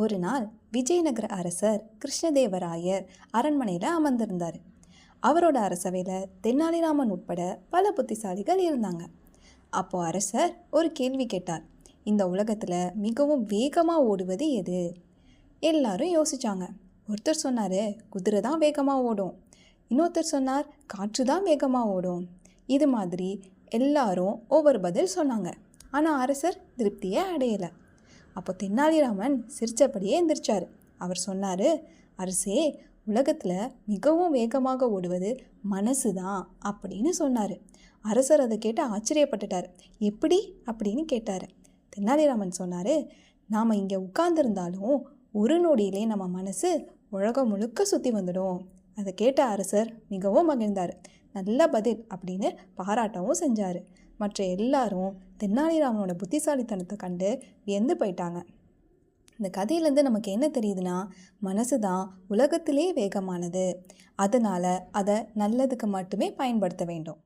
ஒரு நாள் விஜயநகர அரசர் கிருஷ்ணதேவராயர் அரண்மனையில் அமர்ந்திருந்தார். அவரோட அரசவையில் தென்னாலிராமன் உட்பட பல புத்திசாலிகள் இருந்தாங்க. அப்போ அரசர் ஒரு கேள்வி கேட்டார். இந்த உலகத்தில் மிகவும் வேகமாக ஓடுவது எது? எல்லாரும் யோசிச்சாங்க. ஒருத்தர் சொன்னார், குதிரை தான் வேகமாக ஓடும். இன்னொருத்தர் சொன்னார், காற்று தான் வேகமாக ஓடும். இது மாதிரி எல்லாரும் ஒவ்வொரு பதில் சொன்னாங்க. ஆனால் அரசர் திருப்தியே அடையலை. அப்போ தென்னாலிராமன் சிரித்தபடியே எந்திரிச்சார். அவர் சொன்னார், அரசே, உலகத்தில் மிகவும் வேகமாக ஓடுவது மனசு தான் அப்படின்னு சொன்னார். அரசர் அதை கேட்டு ஆச்சரியப்பட்டுட்டார். எப்படி அப்படின்னு கேட்டார். தென்னாலிராமன் சொன்னார், நாம் இங்கே உட்கார்ந்துருந்தாலும் ஒரு நொடியிலே நம்ம மனசு உலகம் முழுக்க சுற்றி வந்துடும். அதை கேட்ட அரசர் மிகவும் மகிழ்ந்தார். நல்ல பதில் அப்படின்னு பாராட்டவும் செஞ்சார். மற்ற எல்லாரும் தென்னாலிராமனோட புத்திசாலித்தனத்தை கண்டு வியந்து போயிட்டாங்க. இந்த கதையிலேருந்து நமக்கு என்ன தெரியுதுன்னா, மனசு தான் உலகத்திலே வேகமானது. அதனால் அதை நல்லதுக்கு மட்டுமே பயன்படுத்த வேண்டும்.